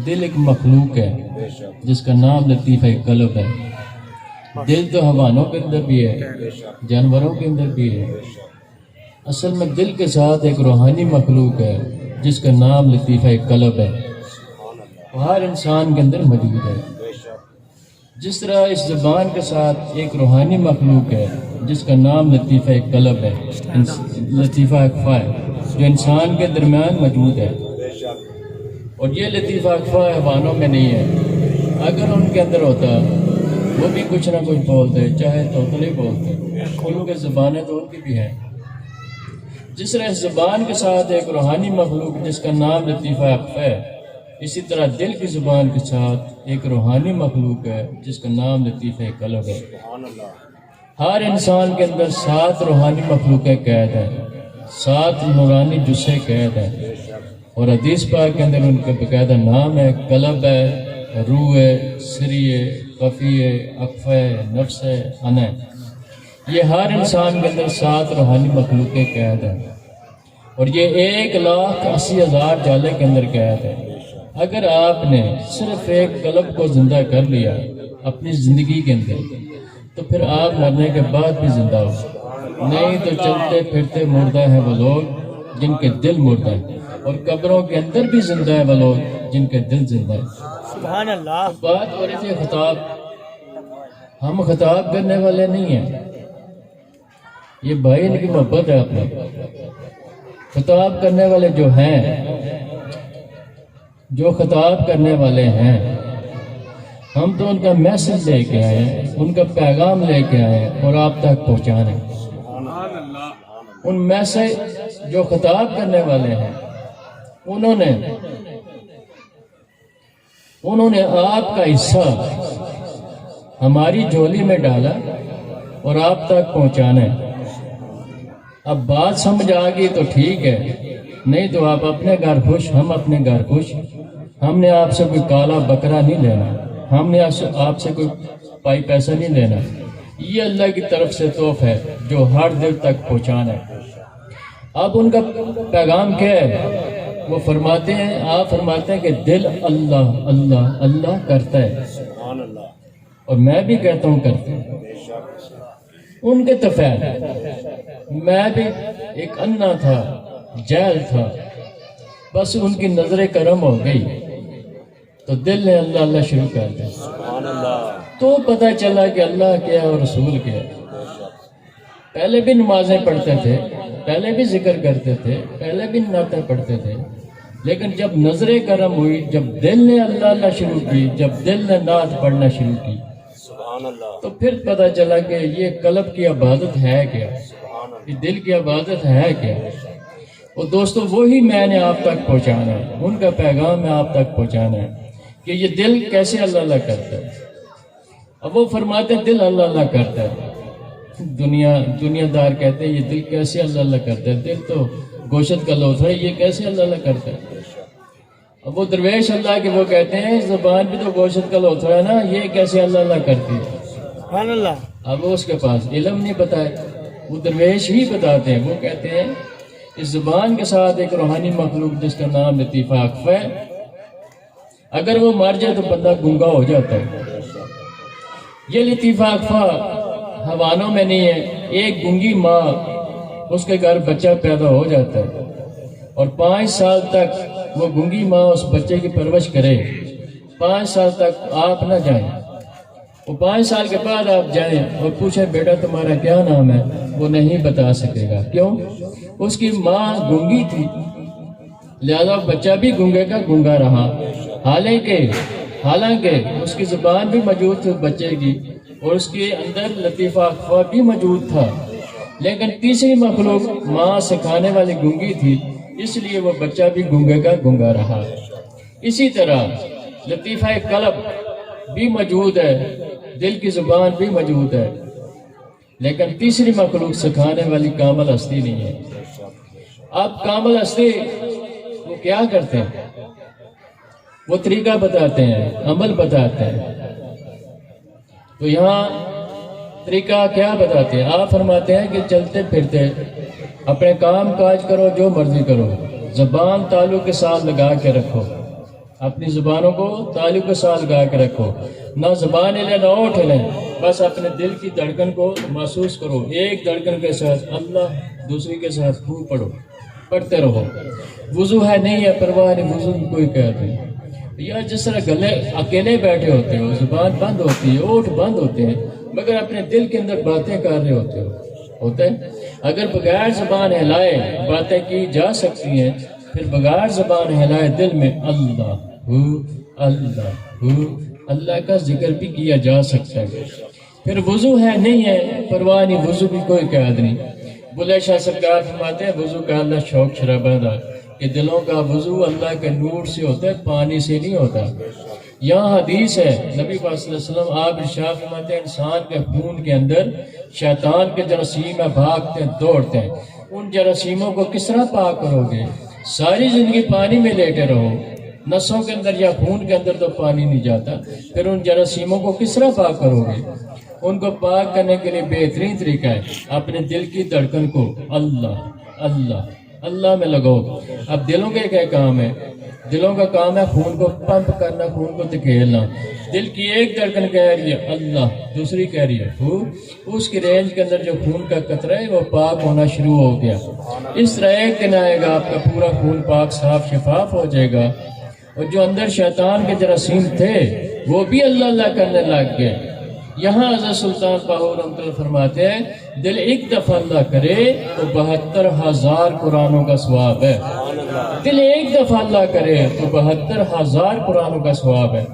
دل ایک مخلوق ہے جس کا نام لطیفہ قلب ہے۔ دل تو حیوانوں کے اندر بھی ہے، جانوروں کے اندر بھی ہے، اصل میں دل کے ساتھ ایک روحانی مخلوق ہے جس کا نام لطیفہ قلب ہے، ہر انسان کے اندر موجود ہے۔ جس طرح اس زبان کے ساتھ ایک روحانی مخلوق ہے جس کا نام لطیفہ قلب ہے، لطیفہ اخفا ہے، جو انسان کے درمیان موجود ہے، اور یہ لطیفہ اخفا حیوانوں میں نہیں ہے۔ اگر ان کے اندر ہوتا وہ بھی کچھ نہ کچھ بولتے، چاہے طوطے بولتے، کیونکہ زبانیں تو ان کی بھی ہیں۔ جس طرح اس زبان کے ساتھ ایک روحانی مخلوق جس کا نام لطیفہ اخفا ہے، اسی طرح دل کی زبان کے ساتھ ایک روحانی مخلوق ہے جس کا نام لطیفہ قلب ہے۔ ہر انسان کے اندر 7 روحانی مخلوقیں قید ہیں، 7 نورانی جسے قید ہیں، اور حدیث پاک کے اندر ان کا باقاعدہ نام ہے، قلب ہے، روح ہے، سری ہے، خفی ہے، اخفا ہے، نفس ہے، انا ہے۔ یہ ہر انسان کے اندر 7 روحانی مخلوقیں قید ہیں، اور یہ 1,80,000 جالے کے اندر قید ہے۔ اگر آپ نے صرف ایک قلب کو زندہ کر لیا اپنی زندگی کے اندر، تو پھر آپ مرنے کے بعد بھی زندہ ہو، نہیں تو چلتے پھرتے مردہ ہیں وہ لوگ جن کے دل مردہ ہیں، اور قبروں کے اندر بھی زندہ ہیں وہ لوگ جن کے دل زندہ ہیں۔ سبحان اللہ۔ بات ہو رہی تھی خطاب، ہم خطاب کرنے والے نہیں ہیں، یہ بھائی ان کی محبت ہے اپنے۔ خطاب کرنے والے جو ہیں، جو خطاب کرنے والے ہیں، ہم تو ان کا میسج لے کے آئے ہیں، ان کا پیغام لے کے آئے ہیں اور آپ تک پہنچانے۔ ان میسج جو خطاب کرنے والے ہیں انہوں نے آپ کا حصہ ہماری جھولی میں ڈالا اور آپ تک پہنچانا ہے۔ اب بات سمجھ آ گئی تو ٹھیک ہے، نہیں تو آپ اپنے گھر خوش، ہم اپنے گھر خوش۔ ہم نے آپ سے کوئی کالا بکرا نہیں لینا، ہم نے آپ سے کوئی پائی پیسہ نہیں لینا، یہ اللہ کی طرف سے تحفہ ہے جو ہر دل تک پہنچانا ہے۔ اب ان کا پیغام کیا ہے؟ وہ فرماتے ہیں، آپ فرماتے ہیں کہ دل اللہ اللہ اللہ کرتا ہے، اور میں بھی کہتا ہوں کرتا ہوں۔ ان کے تفیل میں بھی ایک انا تھا، جاہل تھا، بس ان کی نظر کرم ہو گئی تو دل نے اللہ اللہ شروع کر دیا، تو پتہ چلا کہ اللہ کیا اور رسول کیا۔ پہلے بھی نمازیں پڑھتے تھے، پہلے بھی ذکر کرتے تھے، پہلے بھی نعتیں پڑھتے تھے، لیکن جب نظر کرم ہوئی، جب دل نے اللہ اللہ شروع کی، جب دل نے نعت پڑھنا شروع کی، تو پھر پتہ چلا کہ یہ قلب کی عبادت ہے کیا، یہ دل کی عبادت ہے کیا۔ اور دوستو وہی میں نے آپ تک پہنچانا ہے، ان کا پیغام میں آپ تک پہنچانا ہے کہ یہ دل کیسے اللہ اللہ کرتا ہے۔ اب وہ فرماتے ہیں دل اللہ اللہ کرتا ہے، دنیا دار کہتے ہیں یہ دل کیسے اللہ اللہ کرتا ہے، دل تو گوشت کا لوتھڑا ہے، یہ کیسے اللہ اللہ کرتا ہے۔ اب وہ درویش اللہ کے وہ کہتے ہیں زبان بھی تو گوشت کا لوتھڑا ہے نا، یہ کیسے اللہ اللہ کرتی ہے۔ سبحان اللہ۔ اب اس کے پاس علم نہیں بتائے، وہ درویش ہی بتاتے ہیں، وہ کہتے ہیں اس زبان کے ساتھ ایک روحانی مخلوق جس کا نام لطیفہ اخفا ہے، اگر وہ مر جائے تو بندہ گنگا ہو جاتا ہے۔ یہ لطیفہ اخفا حیوانوں میں نہیں ہے۔ ایک گنگی ماں، اس کے گھر بچہ پیدا ہو جاتا ہے اور 5 سال تک وہ گنگی ماں اس بچے کی پرورش کرے، 5 سال تک آپ نہ جائیں، وہ 5 سال کے بعد آپ جائیں اور پوچھیں بیٹا تمہارا کیا نام ہے، وہ نہیں بتا سکے گا۔ کیوں؟ اس کی ماں گنگی تھی، لہذا بچہ بھی گنگے کا گنگا رہا، حالانکہ اس کی زبان بھی موجود تھی بچے کی، اور اس کے اندر لطیفہ اخفا بھی موجود تھا، لیکن تیسری مخلوق ماں سکھانے والی گنگی تھی، اس لیے وہ بچہ بھی گنگے کا گنگا رہا۔ اسی طرح لطیفہ قلب بھی موجود ہے، دل کی زبان بھی موجود ہے، لیکن تیسری مخلوق سکھانے والی کامل ہستی نہیں ہے۔ اب کامل ہستی وہ کیا کرتے ہیں؟ وہ طریقہ بتاتے ہیں، عمل بتاتے ہیں۔ تو یہاں طریقہ کیا بتاتے ہیں؟ آپ فرماتے ہیں کہ چلتے پھرتے اپنے کام کاج کرو، جو مرضی کرو، زبان تعلق کے ساتھ لگا کے رکھو، اپنی زبانوں کو تعلق کے ساتھ لگا کے رکھو، نہ زبان ہلے نہ ہونٹ ہلیں، بس اپنے دل کی دھڑکن کو محسوس کرو، ایک دھڑکن کے ساتھ اللہ، دوسری کے ساتھ خوب پڑھو، پڑھتے رہو۔ وضو ہے نہیں ہے پرواہ نہیں، وضو کی کوئی قید نہیں۔ یا جس طرح گلے اکیلے بیٹھے ہوتے ہو، زبان بند ہوتی ہے، ہونٹ بند ہوتے ہیں، مگر اپنے دل کے اندر باتیں کر رہے ہوتے ہو، ہوتا ہے۔ اگر بغیر زبان ہلائے باتیں کی جا سکتی ہیں، پھر بغیر زبان ہلائے دل میں اللہ ہو، اللہ ہو، اللہ کا ذکر بھی کیا جا سکتا ہے۔ پھر وضو ہے نہیں ہے پرواہ نہیں، وضو کی کوئی قید نہیں۔ بلے شاہ سرکار فرماتے ہیں وضو کا اللہ شوق شرابہ دا کہ دلوں کا وضو اللہ کے نور سے ہوتا ہے، پانی سے نہیں ہوتا۔ یہاں حدیث ہے، نبی پاک صلی اللہ علیہ وسلم آپ ارشاد فرماتے ہیں انسان کے خون کے اندر شیطان کے جراثیم بھاگتے ہیں، دوڑتے ہیں، ان جراثیموں کو کس طرح پاک کرو گے؟ ساری زندگی پانی میں لیٹے رہو، نسوں کے اندر یا خون کے اندر تو پانی نہیں جاتا، پھر ان جراثیموں کو کس طرح پاک کرو گے؟ ان کو پاک کرنے کے لیے بہترین طریقہ ہے اپنے دل کی دھڑکن کو اللہ اللہ اللہ میں لگاؤ۔ اب دلوں کے کیا کام ہے؟ دلوں کا کام ہے خون کو پمپ کرنا، خون کو دھکیلنا۔ دل کی ایک دھڑکن کہہ رہی ہے اللہ، دوسری کہہ رہی ہے ہو، اس کی رینج کے اندر جو خون کا قطرہ ہے وہ پاک ہونا شروع ہو گیا۔ اس طرح ایک دن آئے گا آپ کا پورا خون پاک صاف شفاف ہو جائے گا، اور جو اندر شیطان کے جراثیم تھے وہ بھی اللہ اللہ کرنے لگ گئے۔ یہاں حضرت سلطان باہو رحمۃ اللہ فرماتے ہیں دل ایک دفعہ اللہ کرے تو 72,000 قرآنوں کا ثواب ہے۔ دل ایک دفعہ اللہ کرے تو 72,000 قرآنوں کا ثواب ہے۔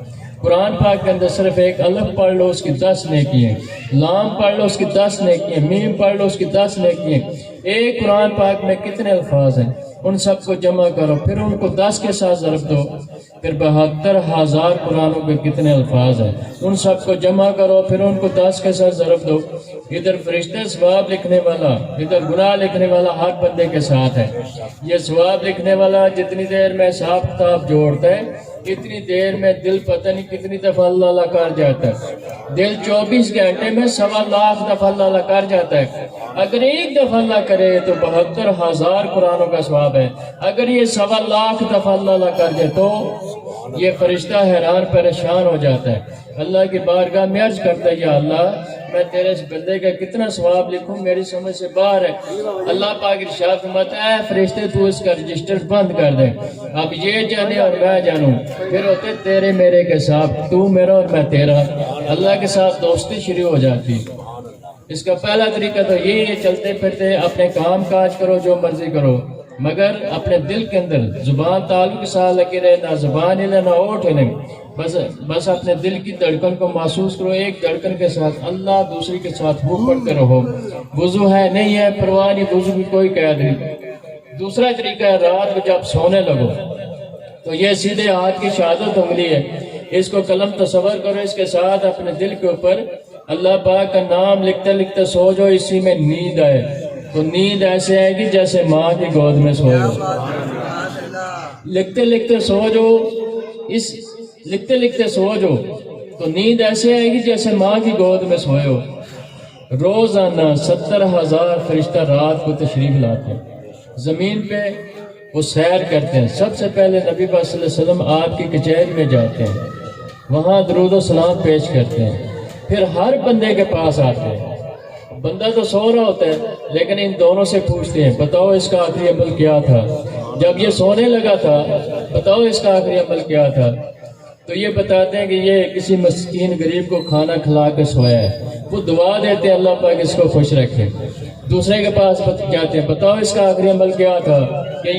قرآن پاک کے اندر صرف ایک الف پڑھ لو اس کی 10 نیکیاں، لام پڑھ لو اس کی 10 نیکیاں، میم پڑھ لو اس کی 10 نیکیاں۔ ایک قرآن پاک میں کتنے الفاظ ہیں؟ ان سب کو جمع کرو، پھر ان کو 10 کے ساتھ ضرب دو، پھر 72,000 قرآنوں کے کتنے الفاظ ہیں؟ ان سب کو جمع کرو، پھر ان کو 10 کے ساتھ ضرب دو۔ ادھر فرشتے ثواب لکھنے والا، ادھر گناہ لکھنے والا ہر بندے کے ساتھ ہے۔ یہ ثواب لکھنے والا جتنی دیر میں حساب کتاب جوڑتا ہے اتنی دیر میں دل پتہ نہیں کتنی دفعہ اللہ اللہ کر جاتا ہے۔ دل 24 گھنٹے میں 1.25 دفعہ اللہ اللہ کر جاتا ہے۔ اگر ایک دفعہ اللہ کرے تو 72,000 قرآنوں کا ثواب ہے۔ اگر یہ 1.25 دفعہ اللہ اللہ کر جائے تو یہ فرشتہ حیران پریشان ہو جاتا ہے، اللہ کی بارگاہ میں عرض کرتا ہے یا اللہ میں تیرے اس بندے کا کتنا ثواب لکھوں، میری سمجھ سے باہر ہے۔ اللہ پاک ارشاد فرماتا ہے اے فرشتے تو اس کا رجسٹر بند کر دے، اب یہ جانے اور میں جانوں، پھر ہوتے تیرے میرے کے ساتھ، تو میرا اور میں تیرا، اللہ کے ساتھ دوستی شروع ہو جاتی۔ اس کا پہلا طریقہ تو یہی ہے چلتے پھرتے اپنے کام کاج کرو، جو مرضی کرو، مگر اپنے دل کے اندر زبان تعلق کے ساتھ لگے رہے، نہ زبان ہلے نہ ہونٹ ہلے، بس اپنے دل کی دھڑکن کو محسوس کرو، ایک دھڑکن کے ساتھ اللہ، دوسری کے ساتھ وہ پڑھتے رہو۔ وضو ہے نہیں ہے پرواہ نہیں، وضو کی کوئی قید نہیں۔ دوسرا طریقہ ہے رات کو جب سونے لگو تو یہ سیدھے ہاتھ کی شہادت انگلی ہے، اس کو قلم تصور کرو، اس کے ساتھ اپنے دل کے اوپر اللہ پاک کا نام لکھتے لکھتے سو جو، اسی میں نیند آئے تو نیند ایسے آئے گی جیسے ماں کی گود میں سوئے ہو۔ لکھتے لکھتے سو جو، لکھتے لکھتے سو جو تو نیند ایسے آئے گی جیسے ماں کی گود میں سوئے ہو۔ روزانہ 70,000 فرشتہ رات کو تشریف لاتے ہیں، زمین پہ وہ سیر کرتے ہیں۔ سب سے پہلے نبی پاک صلی اللہ علیہ وسلم آپ کی کچہری میں جاتے ہیں، وہاں درود و سلام پیش کرتے ہیں، پھر ہر بندے کے پاس آتے ہیں۔ بندہ تو سو رہا ہوتا ہے لیکن ان دونوں سے پوچھتے ہیں بتاؤ اس کا آخری عمل کیا تھا، جب یہ سونے لگا تھا بتاؤ اس کا آخری عمل کیا تھا، تو یہ بتاتے ہیں کہ یہ کسی مسکین غریب کو کھانا کھلا کے سویا ہے، وہ دعا دیتے ہیں اللہ پاک اس کو خوش رکھے۔ دوسرے کے پاس جاتے ہیں بتاؤ اس کا آخری عمل کیا تھا، کہ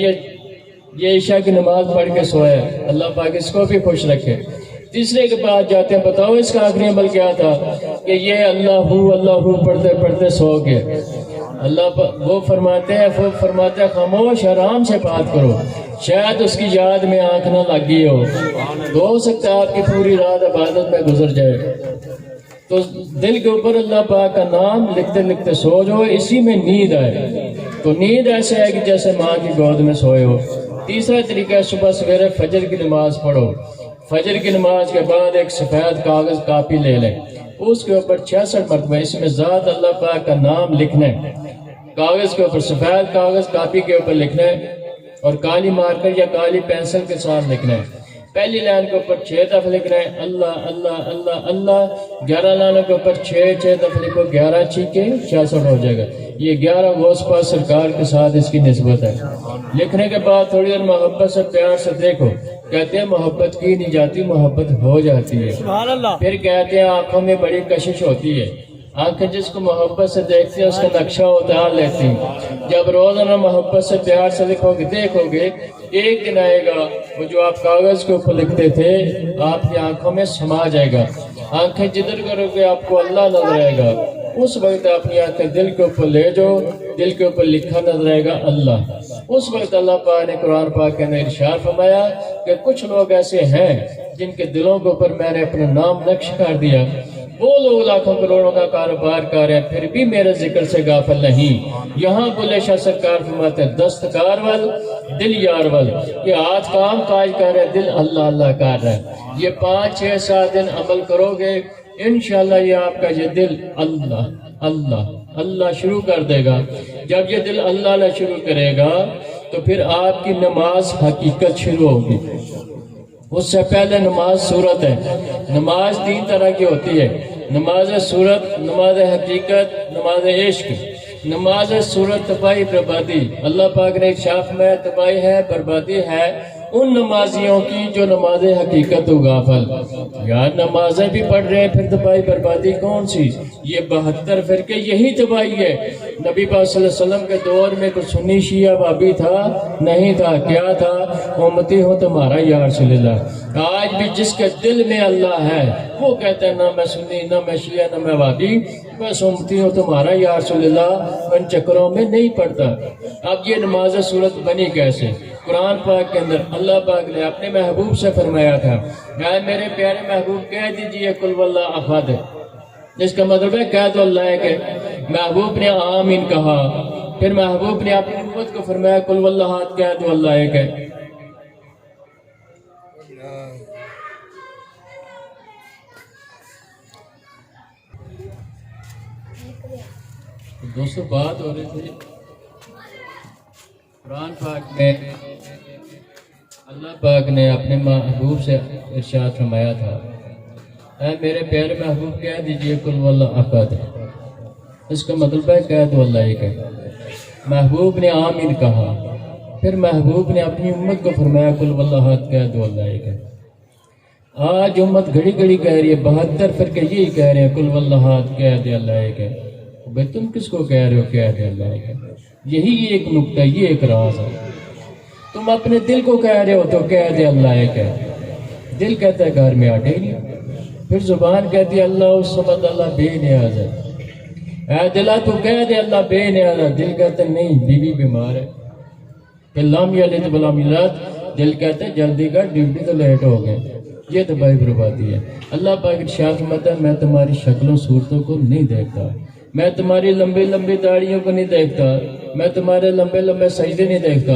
یہ عشاء کی نماز پڑھ کے سویا ہے، اللہ پاک اس کو بھی خوش رکھے۔ تیسرے کے پاس جاتے ہیں بتاؤ اس کا آخری عمل کیا تھا، کہ یہ اللہ ہو پڑھتے پڑھتے سو گئے۔ اللہ وہ فرماتے ہیں خاموش آرام سے بات کرو، شاید اس کی یاد میں آنکھ نہ لگی ہو سکتا ہے آپ کی پوری رات عبادت میں گزر جائے۔ تو دل کے اوپر اللہ پاک کا نام لکھتے لکھتے سو جو، اسی میں نیند آئے تو نیند ایسے آئے کہ جیسے ماں کی گود میں سوئے ہو۔ تیسرا طریقہ ہے صبح سویرے فجر کی نماز پڑھو، فجر کی نماز کے بعد ایک سفید کاغذ کاپی لے لیں، اس کے اوپر 66 مرتبہ اس میں ذات اللہ پاک کا نام لکھنا ہے، کاغذ کے اوپر، سفید کاغذ کاپی کے اوپر لکھنا ہے، اور کالی مارکر یا کالی پینسل کے ساتھ لکھنا ہے۔ پہلی لائن کے اوپر 6 دفعہ لکھنا ہے اللہ اللہ اللہ اللہ، 11 لائنوں کے اوپر 6 دفعہ لکھو، 11 چھکے 66 ہو جائے گا۔ یہ 11 غوث پاک سرکار کے ساتھ اس کی نسبت ہے۔ لکھنے کے بعد تھوڑی دیر محبت سے پیار سے دیکھو، کہتے ہیں محبت کی نہیں جاتی، محبت ہو جاتی ہے۔ سبحان اللہ۔ پھر کہتے ہیں آنکھوں میں بڑی کشش ہوتی ہے، آنکھیں جس کو محبت سے دیکھتی ہیں اس کا نقشہ اتار لیتی ہیں۔ جب روزانہ محبت سے پیار سے لکھو گے، دیکھو گے ایک دن آئے گا وہ جو آپ کاغذ کے اوپر لکھتے تھے آپ کی آنکھوں میں سما جائے گا۔ آنکھیں جدھر کرو گے آپ کو اللہ نظر آئے گا، اس وقت اپنی آنکھیں دل کے اوپر لے جاؤ، دل کے اوپر لکھا نظر آئے گا اللہ۔ اس وقت اللہ پاک نے قرآن پاک کے اندر ارشاد فرمایا کہ کچھ لوگ ایسے ہیں جن کے دلوں کے اوپر میں نے اپنا نام نقش کر دیا، وہ لوگ لاکھوں کروڑوں کا کاروبار کر رہے ہیں پھر بھی میرے ذکر سے غافل نہیں۔ یہاں بلے شاہ سرکار فرماتے ہیں دستکار ول دل یار ول، کہ ہاتھ کام کاج کر رہے دل اللہ اللہ کر رہا ہے۔ یہ 5 6 7 دن عمل کرو گے انشاءاللہ یہ آپ کا یہ دل اللہ اللہ اللہ شروع کر دے گا۔ جب یہ دل اللہ اللہ شروع کرے گا تو پھر آپ کی نماز حقیقت شروع ہوگی۔ اس سے پہلے نماز صورت ہے۔ نماز 3 طرح کی ہوتی ہے، نماز صورت، نماز حقیقت، نماز عشق۔ نماز صورت تباہی بربادی، اللہ پاک نے ارشاد میں تباہی ہے بربادی ہے ان نمازیوں کی جو نماز حقیقت و غافل۔ یار نمازیں بھی پڑھ رہے ہیں پھر تباہی بربادی کون سی؟ یہ 72 فرقے یہی تباہی ہے۔ نبی پاک صلی اللہ علیہ وسلم کے دور میں کوئی سنی شیعہ بابی تھا؟ نہیں تھا۔ کیا تھا؟ امتی ہو تمہارا یا رسول اللہ۔ آج بھی جس کے دل میں اللہ ہے وہ کہتا ہے نہ میں سنی نہ میں شیعہ نہ میں بابی، بس امتی ہو تمہارا یا رسول اللہ، ان چکروں میں نہیں پڑتا۔ اب یہ نماز صورت بنی کیسے؟ قرآن پاک کے اندر اللہ پاک نے اپنے محبوب سے فرمایا تھا، اے میرے پیارے محبوب کہہ دیجئے قل واللہ احد، جس کا مطلب ہے کہہ دو اللہ ہے کہ محبوب نے آمین کہا، پھر محبوب نے اپنی امت کو فرمایا قل واللہ احد کہہ دو اللہ ہے کہ۔ دوستو بات ہو رہی تھی قرآن پاک میں اللہ پاک نے اپنے محبوب سے ارشاد فرمایا تھا، اے میرے پیارے محبوب کہہ دیجئے قل واللہ احد، اس کا مطلب ہے کہہ دو اللہ ایک ہے۔ محبوب نے آمین کہا، پھر محبوب نے اپنی امت کو فرمایا قل واللہ احد کہہ دو اللہ ایک ہے۔ آج امت گھڑی گھڑی کہہ رہی ہے 72 فرقے یہی کہہ رہے ہیں قل واللہ احد کہہ دے اللہ ایک ہے۔ بھئی تم کس کو کہہ رہے ہو کہہ دے اللہ ایک ہے؟ یہی ایک نکتہ، یہ ایک راز ہے۔ تم اپنے دل کو کہہ رہے ہو تو کہہ دے اللہ ایک ہے، دل کہتا ہے گھر میں آٹے ہی نہیں، پھر زبان کہتی ہے اللہ الصمد اللہ بے نیاز ہے، اے دلہ تو کہہ دے اللہ بے نیاز ہے، دل کہتا ہے نہیں بیوی بیمار ہے، پھر لام یلد ولم یولد، دل کہتا ہے جلدی کر ڈیوٹی تو لیٹ ہو گئے۔ یہ تباہی بربادی ہے۔ اللہ پاک ارشاد فرماتا ہے میں تمہاری شکلوں صورتوں کو نہیں دیکھتا، میں تمہاری لمبی لمبی داڑھیوں کو نہیں دیکھتا، میں تمہارے لمبے لمبے سجدے نہیں دیکھتا،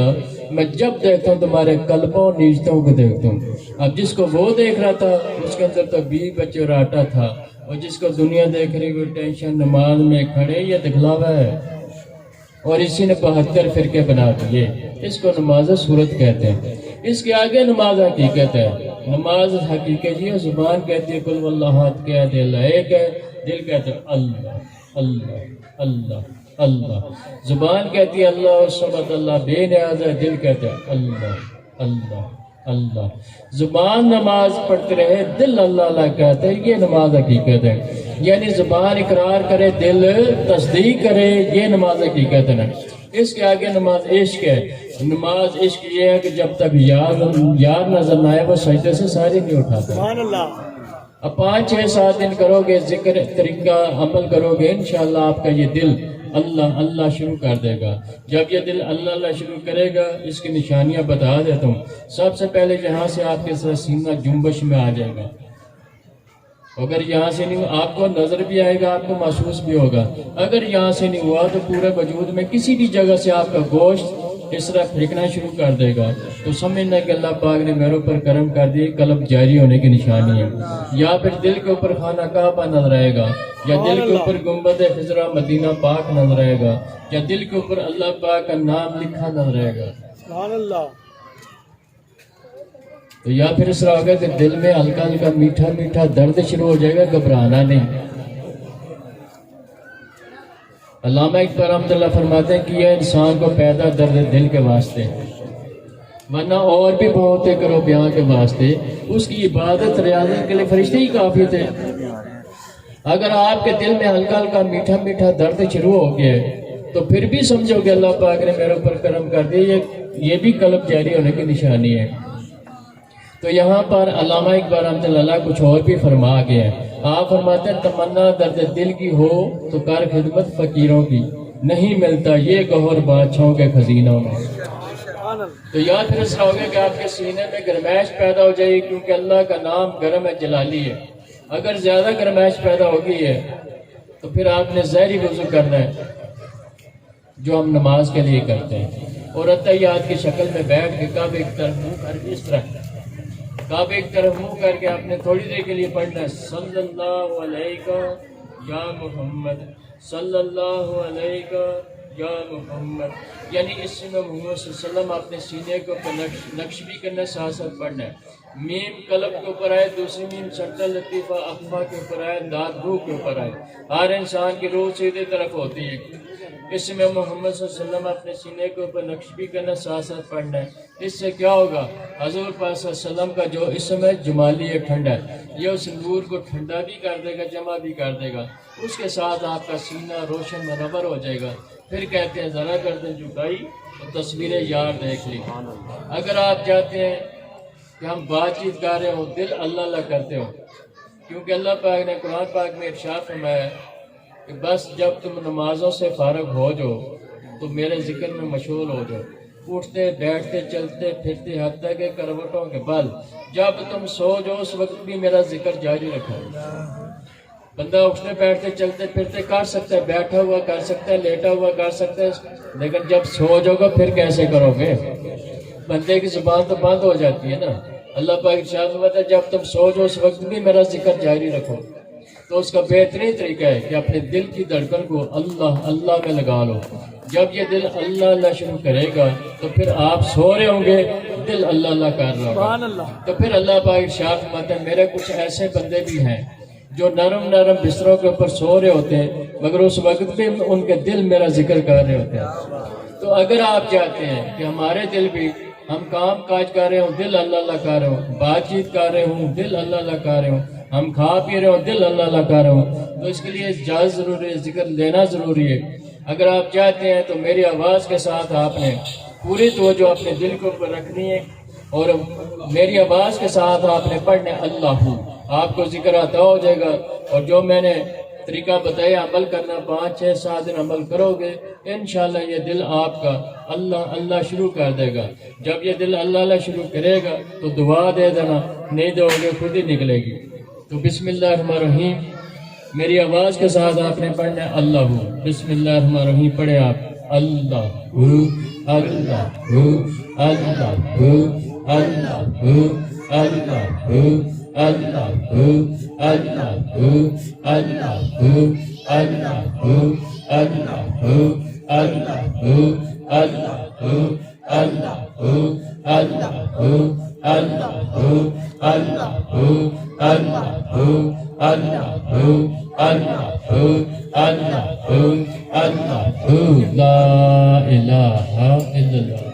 میں جب دیکھتا ہوں تمہارے قلبوں اور نیچتوں کو دیکھتا ہوں۔ اب جس کو وہ دیکھ رہا تھا اس کے اندر تو 20 بچے اور آٹا تھا، اور جس کو دنیا دیکھ رہی وہ ٹینشن نماز میں کھڑے یہ دکھلاوا ہے، اور اسی نے 72 فرقے بنا دیے۔ اس کو نماز صورت کہتے ہیں، اس کے آگے نماز حقیقت ہے۔ نماز حقیقت یہ زبان کہتی ہے قل واللہ احد کہہ دے اللہ ایک ہے، دل کہتے ہیں اللہ اللہ اللہ اللہ، زبان کہتی ہے اللہ الصمد اللہ بے نیاز ہے، دل کہتے ہیں اللہ اللہ اللہ۔ زبان نماز پڑھتے رہے دل اللہ اللہ کہتے ہیں، یہ نماز حقیقت ہے۔ یعنی زبان اقرار کرے دل تصدیق کرے، یہ نماز حقیقت ہے۔ اس کے آگے نماز عشق ہے۔ نماز عشق یہ ہے کہ جب تک یار نظر نہ آئے وہ سجدے سے ساری نہیں اٹھاتا۔ سبحان اللہ۔ اب 5 6 7 دن کرو گے، ذکر طریقہ عمل کرو گے، انشاءاللہ آپ کا یہ دل اللہ اللہ شروع کر دے گا۔ جب یہ دل اللہ اللہ شروع کرے گا اس کی نشانیاں بتا دیتا ہوں۔ سب سے پہلے یہاں سے آپ کے ساتھ سینہ جنبش میں آ جائے گا، اگر یہاں سے نہیں آپ کو نظر بھی آئے گا، آپ کو محسوس بھی ہوگا۔ اگر یہاں سے نہیں ہوا تو پورے وجود میں کسی بھی جگہ سے آپ کا گوشت اس طرح پھینکنا شروع کر دے گا، تو سمجھنا کہ اللہ پاک نے میرے اوپر کرم کر دی، قلب جاری ہونے کی نشانی ہے۔ یا پھر دل کے اوپر خانہ کعبہ نظر آئے گا، یا دل کے اوپر گنبد خضرا مدینہ پاک نظر آئے گا، یا دل کے اوپر اللہ پاک کا نام لکھا نظر آئے گا۔ سبحان اللہ۔ تو یا پھر اس طرح ہوگا کہ دل میں ہلکا ہلکا میٹھا میٹھا درد شروع ہو جائے گا، گھبرانا نہیں۔ علامہ اقبال رحمۃ اللہ فرماتے ہیں کہ یہ انسان کو پیدا درد دل کے واسطے، ورنہ اور بھی بہت کرو بیان کے واسطے، اس کی عبادت ریاضت کے لیے فرشتے ہی کافی تھے۔ اگر آپ کے دل میں ہلکا ہلکا میٹھا میٹھا درد شروع ہو گیا تو پھر بھی سمجھو کہ اللہ پاک نے میرے اوپر کرم کر دیا، یہ بھی قلب جاری ہونے کی نشانی ہے۔ تو یہاں پر علامہ اقبال رحمۃ اللہ کچھ اور بھی فرما گیا ہے۔ آپ فرماتے ہیں تمنا درد دل کی ہو تو کر خدمت فقیروں کی، نہیں ملتا یہ گوہر بادشاہوں کے خزینوں میں۔ تو یاد پھر اس طرح ہوگا کہ آپ کے سینے میں گرمائش پیدا ہو جائے گی، کیونکہ اللہ کا نام گرم ہے، جلالی ہے۔ اگر زیادہ گرمائش پیدا ہو گئی ہے تو پھر آپ نے ظاہری وضو کرنا ہے جو ہم نماز کے لیے کرتے ہیں، اور اتحیات کی شکل میں بیٹھ کے کعبے ایک طرف منہ کر کے، اس طرح کعبے ایک طرف منہ کر کے آپ نے تھوڑی دیر کے لیے پڑھنا ہے صلی اللہ علیہ یا محمد، صلی اللہ علیہ یا محمد، یعنی اس میں محمد صلی اللہ علیہ وسلم اپنے سینے کے اوپر نقش بھی کرنا، ساتھ ساتھ پڑھنا ہے۔ میم قلب کے اوپر آئے، دوسری میم سنٹر لطیفہ اخفا کے اوپر آئے، داد روح کے اوپر آئے۔ ہر انسان کی روح سیدھے طرف ہوتی ہے۔ اس میں محمد صلی اللہ علیہ وسلم اپنے سینے کے اوپر نقش بھی کرنا، ساتھ ساتھ پڑھنا ہے۔ اس سے کیا ہوگا؟ حضور پاک صلی اللہ علیہ وسلم کا جو اسم ہے جمالی ہے، ٹھنڈا ہے، یہ اس نور کو ٹھنڈا بھی کر دے گا، جمع بھی کر دے گا۔ اس کے ساتھ آپ کا سینہ روشن منور ہو جائے گا۔ پھر کہتے ہیں ذرا گردن جھکائی تو تصویر یار دیکھ لی۔ اگر آپ چاہتے ہیں کہ ہم بات چیت کر رہے ہوں، دل اللہ اللہ کرتے ہو، کیونکہ اللہ پاک نے قرآن پاک میں ارشاد فرمایا ہے کہ بس جب تم نمازوں سے فارغ ہو جاؤ تو میرے ذکر میں مشغول ہو جاؤ، اٹھتے بیٹھتے چلتے پھرتے حتیٰ کہ کروٹوں کے بل، جب تم سو جاؤ اس وقت بھی میرا ذکر جاری رکھو۔ بندہ اٹھتے بیٹھتے چلتے پھرتے کر سکتا ہے، بیٹھا ہوا کر سکتا ہے، لیٹا ہوا کر سکتا ہے، لیکن جب سو جاؤ گا پھر کیسے کرو گے؟ بندے کی زبان تو بند ہو جاتی ہے نا۔ اللہ پاک ارشاد فرماتا ہے جب تم سو جاؤ اس وقت بھی میرا ذکر جاری رکھو۔ تو اس کا بہترین طریقہ ہے کہ اپنے دل کی دھڑکن کو اللہ اللہ میں لگا لو۔ جب یہ دل اللہ اللہ شروع کرے گا تو پھر آپ سو رہے ہوں گے، دل اللہ اللہ کر رہا ہوگا۔ تو پھر اللہ پاک ارشاد فرماتا ہے میرے کچھ ایسے بندے بھی ہیں جو نرم نرم بستروں کے اوپر سو رہے ہوتے ہیں، مگر اس وقت بھی ان کے دل میرا ذکر کر رہے ہوتے ہیں۔ تو اگر آپ چاہتے ہیں کہ ہمارے دل بھی، ہم کام کاج کر رہے ہوں دل اللہ اللہ کر رہے ہوں، بات چیت کر رہے ہوں دل اللہ اللہ کر رہے ہوں، ہم کھا پی رہے ہوں دل اللہ اللہ کر رہے ہوں، تو اس کے لیے اجازت ضروری ہے، ذکر لینا ضروری ہے۔ اگر آپ چاہتے ہیں تو میری آواز کے ساتھ آپ نے پوری توجہ اپنے دل کے اوپر رکھنی ہے، اور میری آواز کے ساتھ آپ نے پڑھنا ہے اللہ، آپ کو ذکر عطا ہو جائے گا۔ اور جو میں نے طریقہ بتایا عمل کرنا، 5 6 7 دن عمل کرو گے، انشاءاللہ یہ دل آپ کا اللہ اللہ شروع کر دے گا۔ جب یہ دل اللہ اللہ شروع کرے گا تو دعا دے دینا، نہیں دو گے خود ہی نکلے گی۔ تو بسم اللہ الرحمن الرحیم میری آواز کے ساتھ آپ نے پڑھنا ہے اللہ، بسم اللہ الرحمن الرحیم پڑھے آپ اللہ اللہ اللہ اللہ اللہ اللہ اللہ لا الہ الا اللہ۔